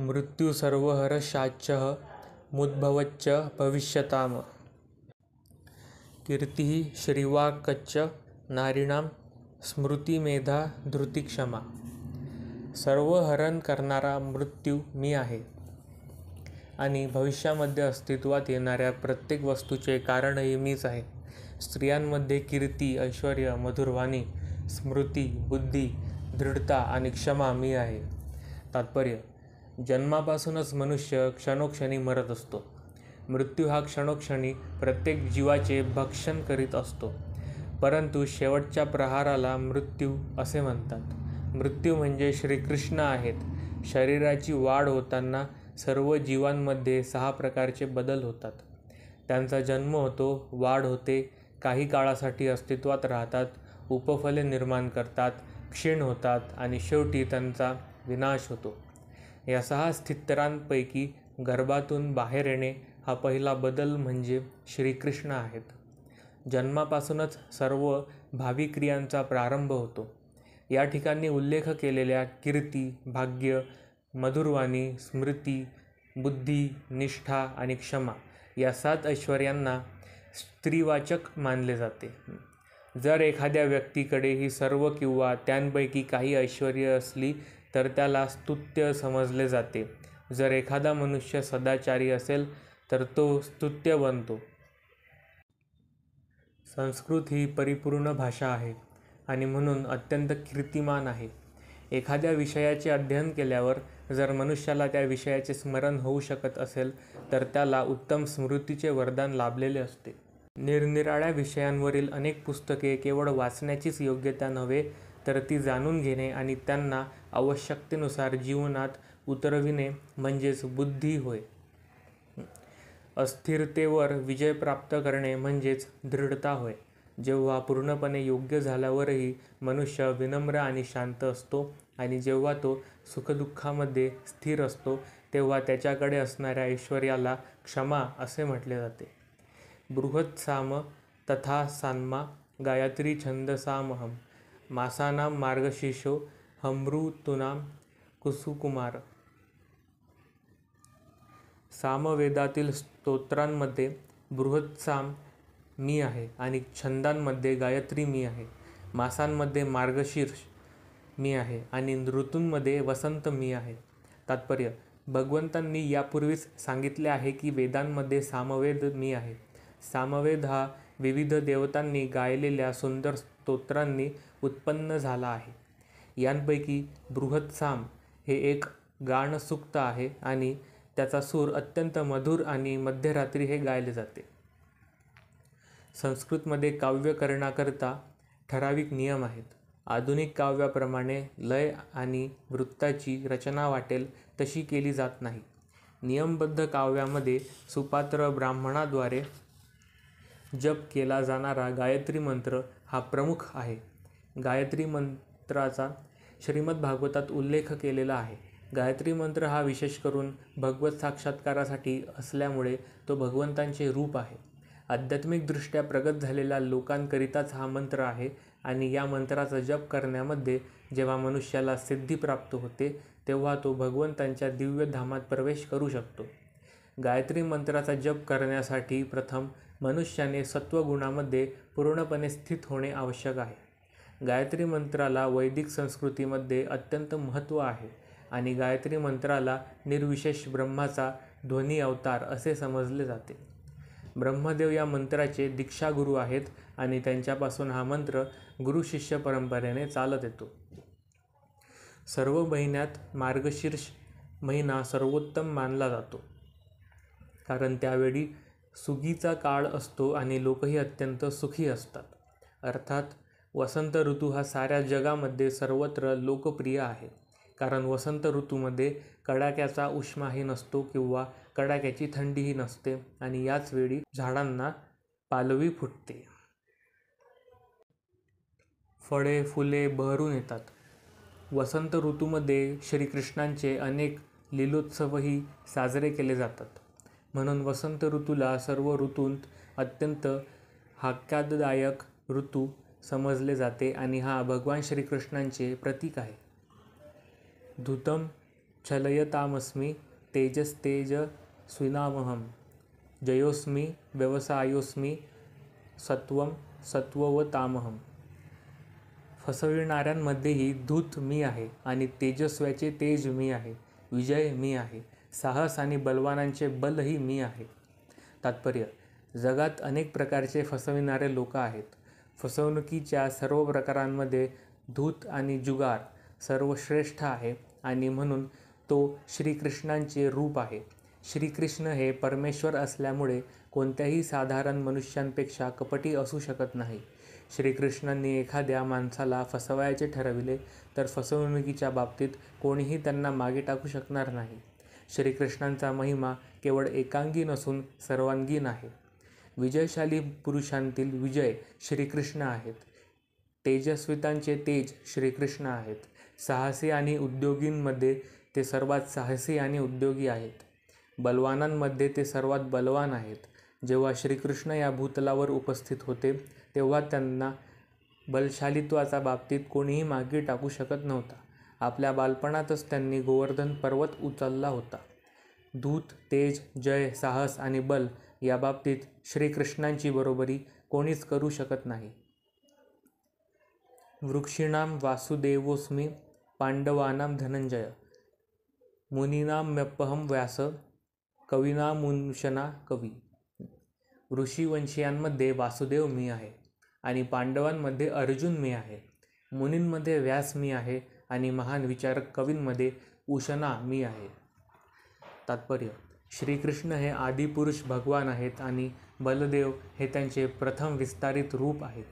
मृत्यू सर्वहरश्चाच्चः मुद्भवच्च भविष्यताम्। कीर्तिः श्रीवाक्च नारीणां स्मृतिमेधा धृतिक्षमा। सर्व हरण करणारा मृत्यू मी आहे आणि भविष्यामध्ये अस्तित्वात येणाऱ्या प्रत्येक वस्तूचे कारणही मीच आहे। स्त्रियांमध्ये कीर्ती, ऐश्वर्य, मधुरवाणी, स्मृती, बुद्धी, दृढता आणि क्षमा मी आहे। तात्पर्य: जन्मापासूनच मनुष्य क्षणोक्षणी मरत असतो। मृत्यू हा क्षणोक्षणी प्रत्येक जीवाचे भक्षण करीत असतो, परंतु शेवटच्या प्रहाराला मृत्यू असे म्हणतात। मृत्यू म्हणजे श्रीकृष्ण आहेत। शरीराची वाढ होताना सर्व जीवांमध्ये 6 प्रकारचे बदल होतात। त्यांचा जन्म होतो, वाढ होते, काही काळासाठी अस्तित्वात राहतात, उपफले निर्माण करतात, क्षीण होतात आणि शेवटी त्यांचा विनाश होतो। या 6 स्थित्यंतरांपैकी गर्भातून बाहेर येणे हा पहिला बदल म्हणजे श्रीकृष्ण आहेत। जन्मापासूनच सर्व भावी क्रियांचा प्रारंभ होतो। या ठिकाणी उल्लेख केलेल्या कीर्ती, भाग्य, मधुरवाणी, स्मृती, बुद्धी, निष्ठा आणि क्षमा या 7 ऐश्वर्यांना स्त्रीवाचक मानले जाते। जर एखाद्या व्यक्तीकडे ही सर्व किंवा त्यांपैकी काही ऐश्वर्य असली तर त्याला स्तुत्य समजले जाते। जर एखादा मनुष्य सदाचारी असेल तर तो स्तुत्य बनतो। संस्कृत ही परिपूर्ण भाषा आहे आणि म्हणून अत्यंत कीर्तिमान आहे। एखाद्या विषयाचे अध्ययन केल्यावर जर मनुष्याला त्या विषयाचे स्मरण होऊ शकत असेल तर त्याला उत्तम स्मृतीचे वरदान लाभलेले असते। निरनिराळ्या विषयांवरील अनेक पुस्तके केवळ वाचण्याचीच योग्यता नव्हे तर ती जाणून घेणे आणि त्यांना आवश्यकतेनुसार जीवनात उतरविणे म्हणजेच बुद्धी होय। अस्थिरतेवर विजय प्राप्त करणे म्हणजेच दृढता होय। जेव्हा पूर्णपणे योग्य झाल्यावरही मनुष्य विनम्र आणि शांत असतो आणि जेव्हा तो सुखदुःखामध्ये स्थिर असतो तेव्हा त्याच्याकडे असणाऱ्या ऐश्वर्याला क्षमा असे म्हटले जाते। बृहत्साम तथा सान्मा गायत्री छंदसामहं मासानां मार्गशीर्षो हमृतूनां कुसुकुमार। सामवेदातील स्तोत्रांमध्ये बृहत्साम मी आहे आणि छंदांमध्ये गायत्री मी आहे। मासांमध्ये मार्गशीर्ष मी आहे आणि ऋतूंमध्ये वसंत मी आहे। तात्पर्य: भगवंतांनी यापूर्वीच सांगितले आहे की वेदांमध्ये सामवेद मी आहे। सामवेद हा विविध देवतांनी गायलेल्या सुंदर स्तोत्रांनी उत्पन्न झाला आहे। यांपैकी बृहत्साम हे एक गानसूक्त आहे आणि त्याचा सूर अत्यंत मधुर आणि मध्यरात्री हे गायले जाते। संस्कृतमध्ये काव्य करण्याकरता ठराविक नियम आहेत। आधुनिक काव्याप्रमाणे लय आणि वृत्ताची रचना वाटेल तशी केली जात नाही। नियमबद्ध काव्यामध्ये सुपात्र ब्राह्मणाद्वारे जप केला जाणारा गायत्री मंत्र हा प्रमुख आहे। गायत्री मंत्राचा श्रीमद्भागवतात उल्लेख केलेला आहे। गायत्री मंत्र हा विशेष करून भगवत साक्षात्कारासाठी असल्यामुळे तो भगवंतांचे रूप आहे। आध्यात्मिकदृष्ट्या प्रगत झालेल्या लोकांकरिताच हा मंत्र आहे आणि या मंत्राचा जप करण्यामध्ये जेव्हा मनुष्याला सिद्धी प्राप्त होते तेव्हा तो भगवंतांच्या दिव्य धामात प्रवेश करू शकतो। गायत्री मंत्राचा जप करण्यासाठी प्रथम मनुष्याने सत्वगुणामध्ये पूर्णपणे स्थित होणे आवश्यक आहे। गायत्री मंत्राला वैदिक संस्कृतीमध्ये अत्यंत महत्त्व आहे आणि गायत्री मंत्राला निर्विशेष ब्रह्माचा ध्वनी अवतार असे समजले जाते। ब्रह्मदेव या मंत्राचे दीक्षागुरू आहेत आणि त्यांच्यापासून हा मंत्र गुरु-शिष्य परंपरेने चालत येतो। सर्व महिन्यात मार्गशीर्ष महिना सर्वोत्तम मानला जातो, कारण त्यावेळी सुगीचा काळ असतो आणि लोकही अत्यंत सुखी असतात। अर्थात वसंत ऋतू हा साऱ्या जगामध्ये सर्वत्र लोकप्रिय आहे, कारण वसंत ऋतूमध्ये कडाक्याचा उष्माही नसतो किंवा कडाक्याची थंडीही नसते आणि याच वेळी झाडांना पालवी फुटते। फळे फुले बहरून येतात। वसंत ऋतूमध्ये श्रीकृष्णांचे अनेक लीलोत्सवही साजरे केले जातात। म्हणून वसंत ऋतूला सर्व ऋतूंत अत्यंत आह्लाददायक ऋतू समजले जाते आणि हा भगवान श्रीकृष्णांचे प्रतीक आहे। धूतम छलयतामस्मि तेजस्तेजस्विनामहं जयोस्मि व्यवसायोस्मि सत्वं सत्ववतामहं. फसविणाऱ्यांमध्येही धूत मी आहे आणि तेजस्व्याचे तेज मी आहे. विजय मी आहे. साहस आणि बलवानांचे बलही मी आहे. तात्पर्य: जगात अनेक प्रकारचे फसविणारे लोक आहेत. फसवणुकीच्या सर्व प्रकारांमध्ये धूत आणि जुगार सर्वश्रेष्ठ आहे आणि म्हणून तो श्रीकृष्णांचे रूप आहे. श्रीकृष्ण हे परमेश्वर असल्यामुळे कोणत्याही साधारण मनुष्यांपेक्षा कपटी असू शकत नाही. श्रीकृष्णांनी एखाद्या माणसाला फसवायचे ठरविले तर फसवणुकीच्या बाबतीत कोणीही त्यांना मागे टाकू शकणार नाही. श्रीकृष्णांचा महिमा केवळ एकांगी नसून सर्वांगीण आहे. विजयशाली पुरुषांतील विजय श्रीकृष्ण आहेत. तेजस्वितांचे तेज श्रीकृष्ण आहेत. साहसी आणि उद्योगींमध्ये ते सर्वात साहसी आणि उद्योगी आहेत. बलवानांमध्ये ते सर्वात बलवान आहेत. जेव्हा श्रीकृष्ण या भूतलावर उपस्थित होते तेव्हा त्यांना बलशालित्वाच्या बाबतीत कोणीही मागे टाकू शकत नव्हता. आपल्या बालपणातच त्यांनी गोवर्धन पर्वत उचलला होता. धूत, तेज, जय, साहस आणि बल या बाबतीत श्रीकृष्णांची बरोबरी कोणीच करू शकत नाही. वृक्षीणां वासुदेवोऽस्मि पांडवानां धनंजय मुनीनामप्यहं व्यास कवीनामुशना कवी. ऋषीवंशीयांमध्ये वासुदेव मी आहे आणि पांडवांमध्ये अर्जुन मी आहे. मुनींमध्ये व्यास मी आहे आणि महान विचारक कवींमध्ये उशना मी आहे. तात्पर्य: श्रीकृष्ण हे आदिपुरुष भगवान आहेत आणि बलदेव हे त्यांचे प्रथम विस्तारित रूप आहेत.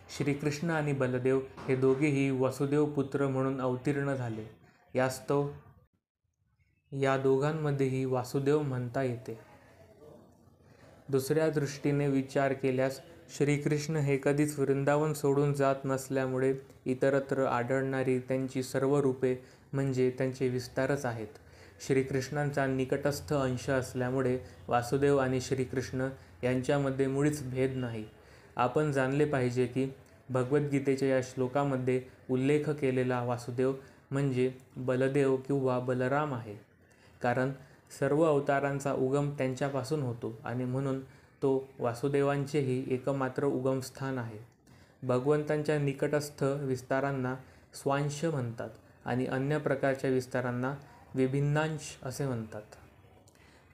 श्रीकृष्ण आणि बलदेव हे दोघेही वसुदेव पुत्र म्हणून अवतीर्ण झाले. यास्तव या दोघांमध्येही वासुदेव म्हणता येते. दुसऱ्या दृष्टीने विचार केल्यास श्रीकृष्ण हे कधीच वृंदावन सोडून जात नसल्यामुळे इतरत्र आढळणारी त्यांची सर्व रूपे म्हणजे त्यांचे विस्तारच आहेत. श्रीकृष्णांचा निकटस्थ अंश असल्यामुळे वासुदेव आणि श्रीकृष्ण यांच्यामध्ये मुळीच भेद नाही. आपण जाणले पाहिजे की भगवद्गीतेच्या या श्लोकामध्ये उल्लेख केलेला वासुदेव म्हणजे बलदेव किंवा बलराम आहे. कारण सर्व अवतारांचा उगम त्यांच्यापासून होतो आणि म्हणून तो वासुदेवांचेही एकमात्र उगमस्थान आहे. भगवंतांच्या निकटस्थ विस्तारांना स्वांश म्हणतात आणि अन्य प्रकारच्या विस्तारांना विभिन्नांश असे म्हणतात.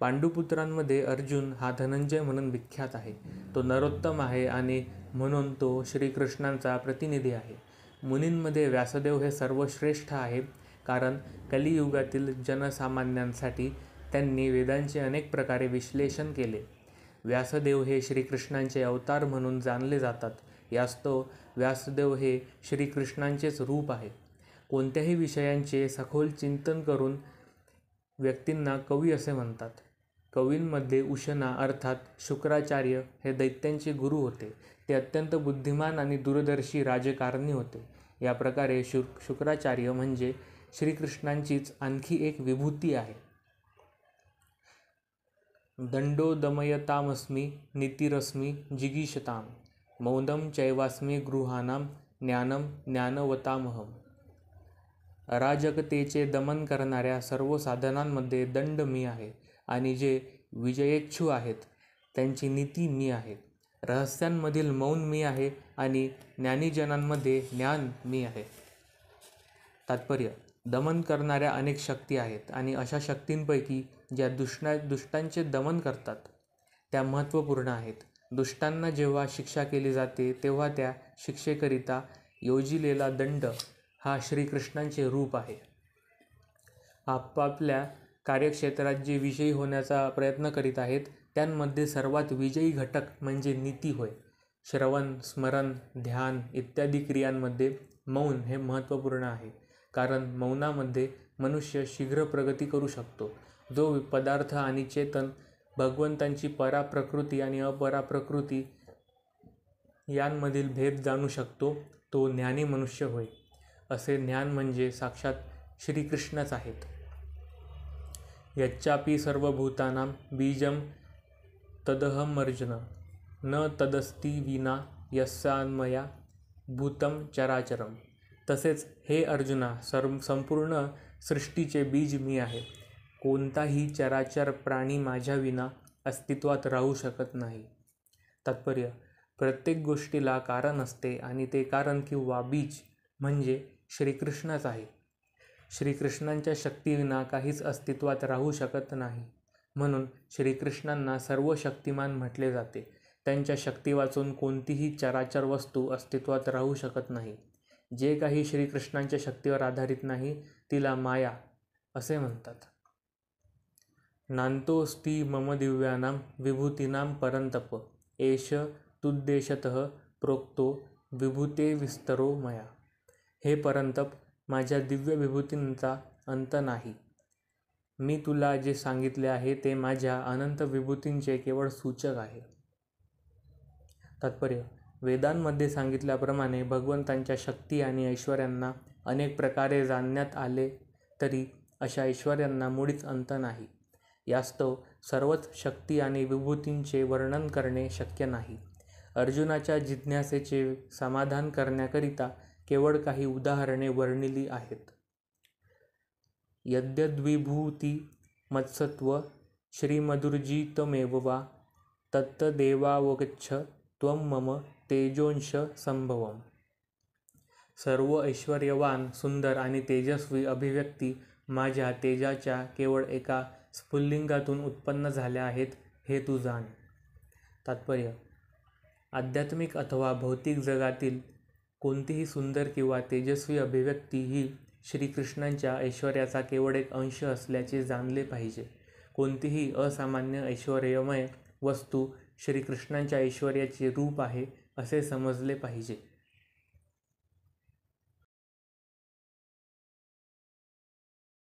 पांडुपुत्रांमध्ये अर्जुन हा धनंजय म्हणून विख्यात आहे. तो नरोत्तम आहे आणि म्हणून तो श्रीकृष्णांचा प्रतिनिधी आहे. मुनींमध्ये व्यासदेव हे सर्वश्रेष्ठ आहे कारण कलियुगातील जनसामान्यांसाठी त्यांनी वेदांचे अनेक प्रकारे विश्लेषण केले. व्यासदेव हे श्रीकृष्णांचे अवतार म्हणून जाणले जातात. यास्तव व्यासदेव हे श्रीकृष्णांचेच रूप आहे. कोणत्याही विषयांचे सखोल चिंतन करून व्यक्तींना कवी असे म्हणतात. कवींमध्ये उशना अर्थात शुक्राचार्य हे दैत्यांचे गुरु होते. ते अत्यंत बुद्धिमान आणि दूरदर्शी राजकारणी होते. या प्रकारे शुक्राचार्य म्हणजे श्रीकृष्णांचीच आणखी एक विभूती आहे. दंडो दमयतामस्मि नीतिरस्मि जिगीषतां मौनं चैवास्मि गृहाणां ज्ञानं ज्ञानवतामहं. अराजकतेचे दमन करणाऱ्या सर्व साधनांमध्ये दंड मी आहे आणि जे विजयेच्छू आहेत त्यांची नीती मी आहे. रहस्यांमधील मौन मी आहे आणि ज्ञानीजनांमध्ये ज्ञान मी आहे. तात्पर्य: दमन करणाऱ्या अनेक शक्ती आहेत आणि अशा शक्तींपैकी ज्या दुष्टांचे दमन करतात त्या महत्त्वपूर्ण आहेत. दुष्टांना जेव्हा शिक्षा केली जाते तेव्हा त्या शिक्षेकरिता योजिलेला दंड हा श्रीकृष्णांचे रूप आहे. आपापल्या कार्यक्षेत्रात जे विजयी होण्याचा प्रयत्न करीत आहेत त्यांमध्ये सर्वात विजयी घटक म्हणजे नीती होय. श्रवण, स्मरण, ध्यान इत्यादी क्रियांमध्ये मौन हे महत्त्वपूर्ण आहे कारण मौनामध्ये मनुष्य शीघ्र प्रगती करू शकतो. जो पदार्थ आणि चेतन भगवंतांची पराप्रकृती आणि अपराप्रकृती यांमधील भेद जाणू शकतो तो ज्ञानी मनुष्य होय. असे ज्ञान म्हणजे साक्षात श्रीकृष्णच आहेत. यच्चापि सर्वभूतानां बीजं तदहमर्जुन न तदस्ति विना यस्यान्मया भूतं चराचरम. तसेच हे अर्जुना संपूर्ण सृष्टीचे बीज मी आहे. कोणताही चराचर प्राणी माझ्याविना अस्तित्वात राहू शकत नाही. तात्पर्य: प्रत्येक गोष्टीला कारण असते आणि ते कारण किंवा बीज म्हणजे श्रीकृष्णच आहे. श्रीकृष्णांच्या शक्तीविना काहीच अस्तित्वात राहू शकत नाही. म्हणून श्रीकृष्णांना सर्व शक्तिमान म्हटले जाते. त्यांच्या शक्ती वाचून कोणतीही चराचर वस्तू अस्तित्वात राहू शकत नाही. जे काही श्रीकृष्णांच्या शक्तीवर आधारित नाही तिला माया असे म्हणतात. नान्तोऽस्ति मम दिव्यानां विभूतीनां परन्तप एष तुद्देशतः प्रोक्तो विभूते विस्तरो मया. हे परंतप, माझ्या दिव्य विभूतींचा अंत नाही. मी तुला जे सांगितले आहे ते माझ्या अनंत विभूतींचे केवळ सूचक आहे. तात्पर्य: वेदांमध्ये सांगितल्याप्रमाणे भगवंतांच्या शक्ती आणि ऐश्वर्यांना अनेक प्रकारे जाणण्यात आले तरी अशा ऐश्वर्यांना मुळीच अंत नाही. यास्तव सर्वच शक्ती आणि विभूतींचे वर्णन करणे शक्य नाही. अर्जुनाच्या जिज्ञासेचे समाधान करण्याकरिता केवळ काही उदाहरणे वर्णिली आहेत. यद्यद्विभूती मत्सत्व श्रीमदुर्जितमेव वा तत्तदेवावगच्छ त्वं मम तेजोंश संभवम्. सर्व ऐश्वर्यवान, सुंदर आणि तेजस्वी अभिव्यक्ती माझ्या तेजाच्या केवळ एका स्फुल्लिंगातून उत्पन्न झाल्या आहेत, हे तू जाण. तात्पर्य: आध्यात्मिक अथवा भौतिक जगातील कोणतीही सुंदर किंवा तेजस्वी अभिव्यक्ती ही श्रीकृष्णांच्या ऐश्वर्याचा केवळ एक अंश असल्याचे जाणले पाहिजे. कोणतीही असामान्य ऐश्वर्यमय वस्तू श्रीकृष्णांच्या ऐश्वर्याचे रूप आहे असे समजले पाहिजे.